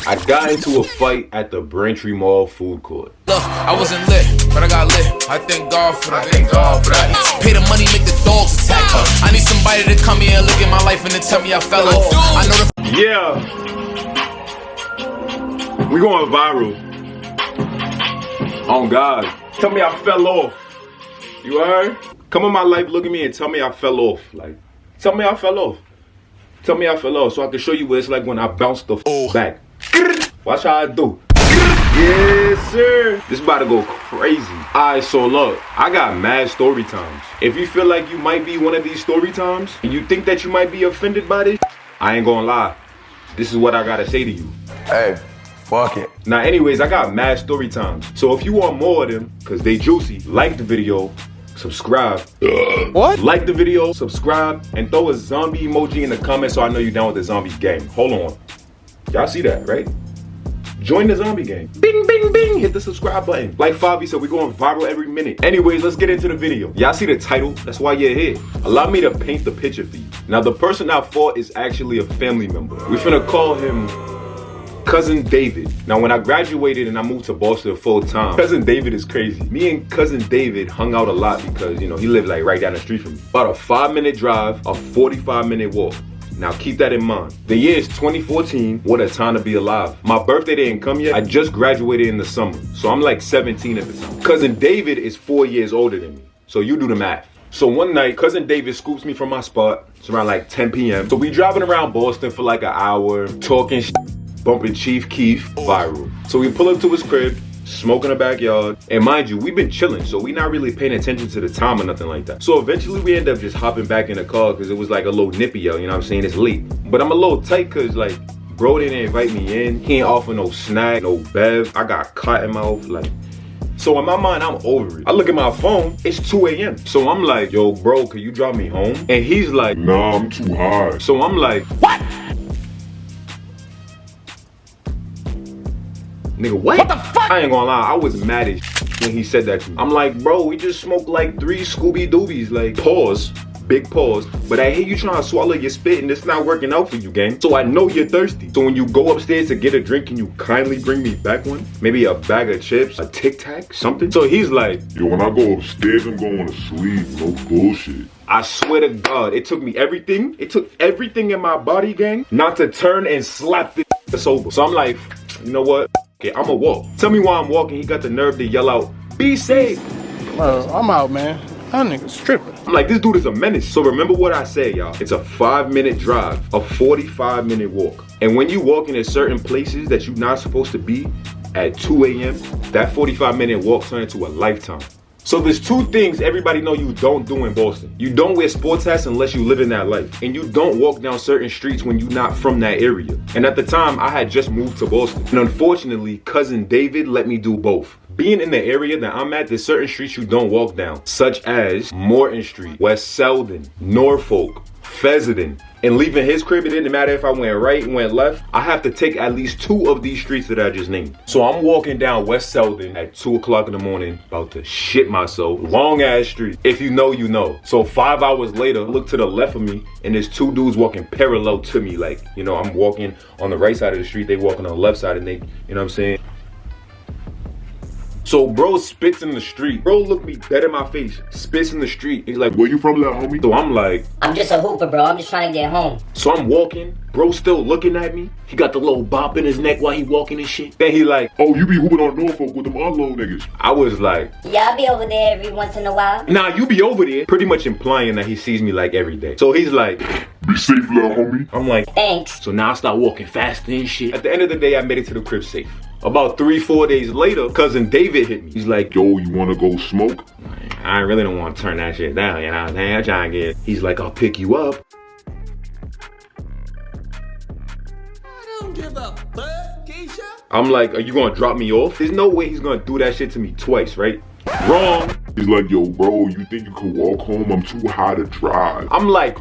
I got into a fight at the Braintree Mall food court. Look, I wasn't lit, but I got lit. I thank God for that. Pay the money, make the dogs attack. I need somebody to come here and look at my life and then tell me I fell off. I know the Yeah. We going viral. Oh God. Tell me I fell off. You heard? Come in my life, look at me and tell me I fell off. Like, tell me I fell off. Tell me I fell off so I can show you what it's like when I bounce the back. Watch how I do. Yes, sir. This about to go crazy. Alright, so look, I got mad story times. If you feel like you might be one of these story times, and you think that you might be offended by this, I ain't gonna lie. This is what I gotta say to you. Hey, fuck it. Now, anyways, I got mad story times. So if you want more of them, cause they juicy, like the video, subscribe. What? Like the video, subscribe, and throw a zombie emoji in the comments so I know you're down with the zombie gang. Hold on. Y'all see that, right? Join the zombie gang. Bing, bing, bing. Hit the subscribe button. Like Fabi said, we're going viral every minute. Anyways, let's get into the video. Y'all see the title? That's why you're here. Allow me to paint the picture for you. Now, the person I fought is actually a family member. We're finna call him Cousin David. Now, when I graduated and I moved to Boston full time, Cousin David is crazy. Me and Cousin David hung out a lot because, you know, he lived like right down the street from me. About a 5-minute drive, a 45-minute walk. Now keep that in mind. The year is 2014, what a time to be alive. My birthday didn't come yet, I just graduated in the summer. So I'm like 17 at the time. Cousin David is 4 years older than me. So you do the math. So one night, Cousin David scoops me from my spot. It's around like 10 p.m. So we driving around Boston for like an hour, talking bumping Chief Keef, viral. So we pull up to his crib, smoke in the backyard, and mind you, we've been chilling, so we not really paying attention to the time or nothing like that. So eventually we end up just hopping back in the car because it was like a little nippy out, you know what I'm saying? It's late. But I'm a little tight because like, bro didn't invite me in. He ain't offer no snack, no bev. I got cotton mouth, like. So in my mind, I'm over it. I look at my phone, it's 2 a.m. So I'm like, yo, bro, can you drop me home? And he's like, nah, I'm too high. So I'm like, what? Nigga, what the fuck? I ain't gonna lie, I was mad as when he said that to me. I'm like, bro, we just smoked like 3 Scooby Doobies, like, pause, big pause. But I hear you trying to swallow your spit and it's not working out for you, gang. So I know you're thirsty. So when you go upstairs to get a drink, can you kindly bring me back one? Maybe a bag of chips, a Tic Tac, something? So he's like, yo, when I go upstairs, I'm going to sleep, no bullshit. I swear to God, it took everything in my body, gang, not to turn and slap this over. So I'm like, you know what? Okay, I'ma walk. Tell me why I'm walking. He got the nerve to yell out, be safe. I'm out, man. That nigga's tripping. I'm like, this dude is a menace. So remember what I said, y'all. It's a 5-minute drive, a 45-minute walk. And when you walk in certain places that you're not supposed to be at 2 a.m., that 45-minute walk turns into a lifetime. So there's 2 things everybody know you don't do in Boston. You don't wear sports hats unless you live in that life. And you don't walk down certain streets when you're not from that area. And at the time, I had just moved to Boston. And unfortunately, Cousin David let me do both. Being in the area that I'm at, there's certain streets you don't walk down, such as Morton Street, West Selden, Norfolk, Fessenden. And leaving his crib, it didn't matter if I went right, went left. I have to take at least 2 of these streets that I just named. So I'm walking down West Selden at 2 o'clock in the morning, about to shit myself. Long ass street. If you know, you know. So 5 hours later, I look to the left of me and there's 2 dudes walking parallel to me. Like, you know, I'm walking on the right side of the street, they walking on the left side and they, you know what I'm saying? So bro spits in the street. Bro looked me dead in my face, spits in the street. He's like, where you from, little homie? So I'm like, I'm just a hooper, bro. I'm just trying to get home. So I'm walking, bro still looking at me. He got the little bop in his neck while he walking and shit. Then he like, oh, you be hooping on Norfolk with them unload niggas. I was like, yeah, I'll be over there every once in a while. Nah, you be over there. Pretty much implying that he sees me like every day. So he's like, be safe, little homie. I'm like, thanks. So now I start walking faster and shit. At the end of the day, I made it to the crib safe. About 3-4 days later, Cousin David hit me. He's like, yo, you wanna go smoke? I really don't want to turn that shit down, you know what I'm saying? I'm trying to get. He's like, I'll pick you up. I don't give a fuck, Keisha. I'm like, are you gonna drop me off? There's no way he's gonna do that shit to me twice, right? Wrong. He's like, yo, bro, you think you could walk home? I'm too high to drive. I'm like,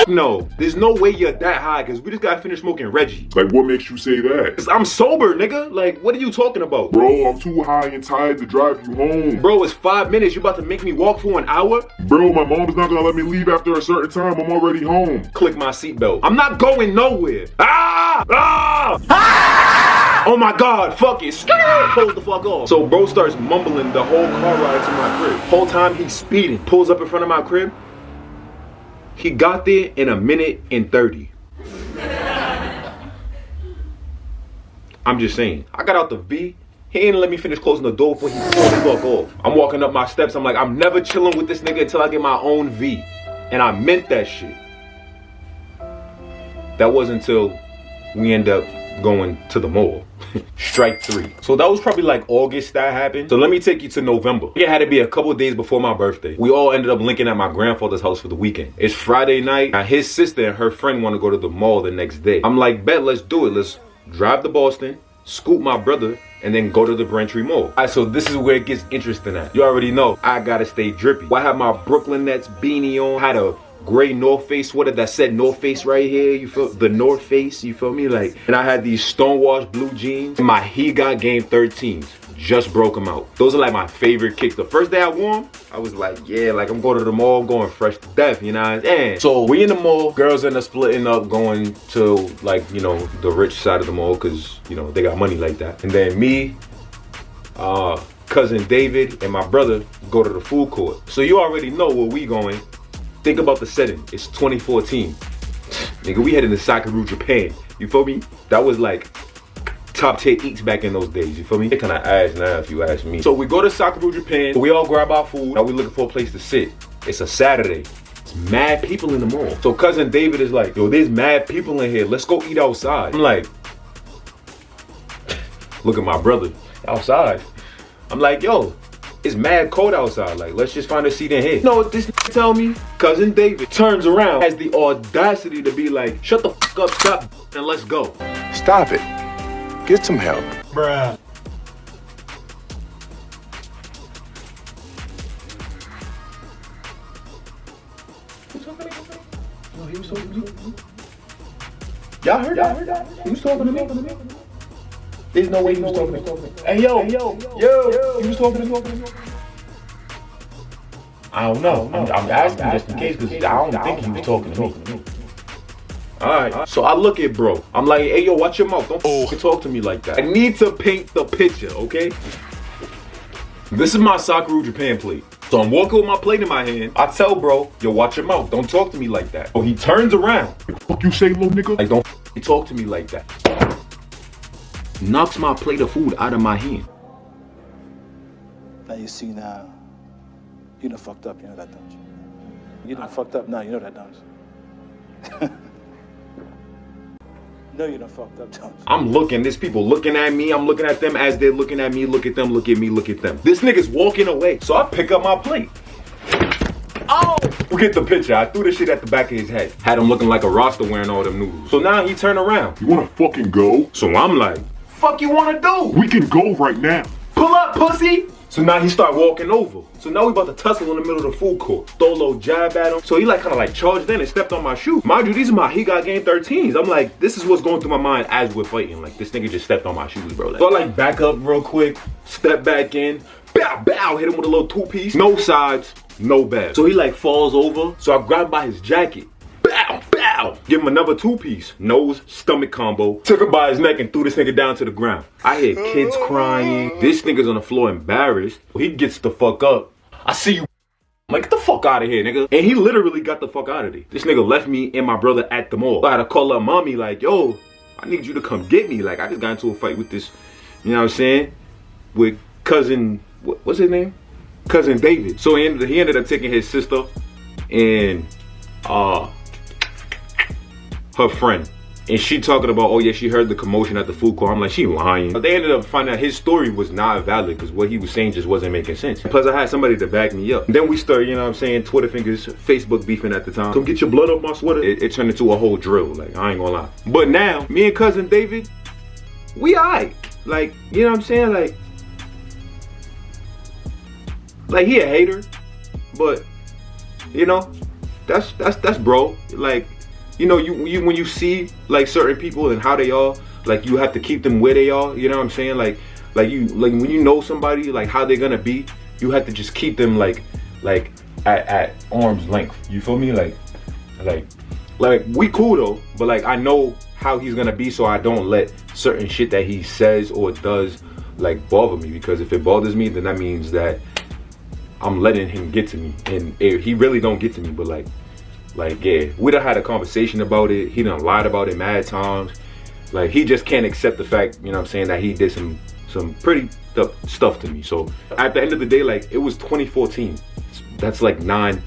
no, there's no way you're that high because we just got finished smoking Reggie. Like, what makes you say that? Cause I'm sober, nigga. Like, what are you talking about? Bro, I'm too high and tired to drive you home. Bro, it's 5 minutes. You about to make me walk for an hour? Bro, my mom's not gonna let me leave after a certain time. I'm already home. Click my seatbelt. I'm not going nowhere. Ah! Ah! Ah! Oh my God, fuck it. Pulls the fuck off. So bro starts mumbling the whole car ride to my crib. Whole time he's speeding. Pulls up in front of my crib. He got there in 1:30. I'm just saying. I got out the V. He ain't let me finish closing the door before he pulled the fuck off. I'm walking up my steps. I'm like, I'm never chilling with this nigga until I get my own V. And I meant that shit. That wasn't until we end up going to the mall. Strike 3. So that was probably like August that happened. So let me take you to November. It had to be a couple of days before my birthday. We all ended up linking at my grandfather's house for the weekend. It's Friday night. Now his sister and her friend want to go to the mall the next day. I'm like, bet, let's do it. Let's drive to Boston, scoop my brother, and then go to the Braintree Mall. Alright, so this is where it gets interesting at. You already know, I gotta stay drippy. I have my Brooklyn Nets beanie on, had a gray North Face sweater that said North Face right here, you feel? The North Face, you feel me? Like, and I had these stonewashed blue jeans, and my He Got Game 13s. Just broke them out. Those are like my favorite kicks. The first day I wore them, I was like, yeah, like I'm going to the mall, I'm going fresh to death, you know what I'm saying? So we in the mall, girls end up splitting up, going to like, you know, the rich side of the mall, cause you know, they got money like that. And then me, cousin David, and my brother go to the food court. So you already know where we going. Think about the setting, it's 2014. Nigga, we heading to Sakura, Japan. You feel me? That was like top tier eats back in those days, you feel me? They kinda ass now if you ask me. So we go to Sakura, Japan, we all grab our food, now we looking for a place to sit. It's a Saturday. It's mad people in the mall. So cousin David is like, yo, there's mad people in here, let's go eat outside. I'm like, look at my brother, outside. I'm like, yo, it's mad cold outside, like let's just find a seat in here. You know what this tell me? Cousin David turns around, has the audacity to be like, shut the fuck up, stop, and let's go. Stop it. Get some help. Bruh. Y'all heard that? He was talking to me. There's no way he was talking to me. Hey, yo, he was talking to me. I don't know. I'm asking just in case, because I don't think he was talking to me. Alright, so I look at bro. I'm like, hey, yo, watch your mouth. Don't fucking talk to me like that. I need to paint the picture, okay? This is my Sakura, Japan plate. So I'm walking with my plate in my hand. I tell bro, yo, watch your mouth. Don't talk to me like that. So he turns around. Fuck you say, little nigga? Like, don't talk to me like that. Knocks my plate of food out of my hand. Now you see now, you done fucked up, you know that, don't you? You done fucked up now, you know that, don't you? No, you done fucked up, don't you? I'm looking, there's people looking at me, I'm looking at them as they're looking at me, look at them, look at me, look at them. This nigga's walking away, so I pick up my plate. Oh! You get the picture, I threw the shit at the back of his head. Had him looking like a roster wearing all them noodles. So now he turned around. You wanna fucking go? So I'm like, fuck you wanna do? We can go right now. Pull up, pussy! So now he start walking over. So now we about to tussle in the middle of the food court. Throw a little jab at him. So he like kind of like charged in and stepped on my shoe. Mind you, these are my He Got Game 13s. I'm like, this is what's going through my mind as we're fighting. Like, this nigga just stepped on my shoes, bro. Like, so I like back up real quick, step back in, bow, bow, hit him with a little two-piece. No sides, no bad. So he like falls over. So I grab by his jacket. Bow, bow. Give him another two-piece. Nose, stomach combo. Took him by his neck and threw this nigga down to the ground. I hear kids crying. This nigga's on the floor embarrassed. He gets the fuck up. I see you. I'm like, get the fuck out of here, nigga. And he literally got the fuck out of there. This nigga left me and my brother at the mall. So I had to call up mommy like, yo, I need you to come get me. Like, I just got into a fight with this, you know what I'm saying? With cousin, what's his name? Cousin David. So he ended up taking his sister and her friend, and she talking about, oh yeah, she heard the commotion at the food court. I'm like, she lying. But they ended up finding out his story was not valid because what he was saying just wasn't making sense. Plus I had somebody to back me up. And then we started, you know what I'm saying, Twitter fingers, Facebook beefing at the time. Come get your blood off my sweater. It turned into a whole drill, like, I ain't gonna lie. But now, me and cousin David, we alright. Like, you know what I'm saying? Like he a hater, but you know, that's bro. Like, you know, you when you see like certain people and how they are, like you have to keep them where they are. You know what I'm saying? Like when you know somebody, like how they're gonna be, you have to just keep them like at arm's length. You feel me? Like we cool though, but like I know how he's gonna be, so I don't let certain shit that he says or does like bother me, because if it bothers me, then that means that I'm letting him get to me, and he really don't get to me. But like yeah, we done had a conversation about it. He done lied about it mad times. Like, he just can't accept the fact, you know what I'm saying, that he did some pretty stuff to me. So at the end of the day, like, it was 2014. That's like 9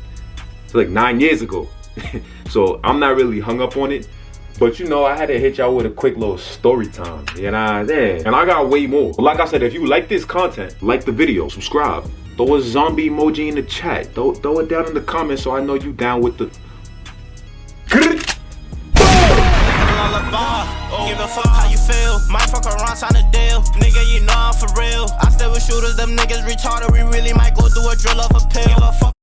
years ago. So I'm not really hung up on it. But you know, I had to hit y'all with a quick little story time. You know, and I got way more. But like I said, if you like this content, like the video, subscribe. Throw a zombie emoji in the chat. Throw it down in the comments so I know you down with the... Give a fuck how you feel. Might fuck around, sign a deal. Nigga, you know I'm for real. I stay with shooters, them niggas retarded. We really might go through a drill of a pill.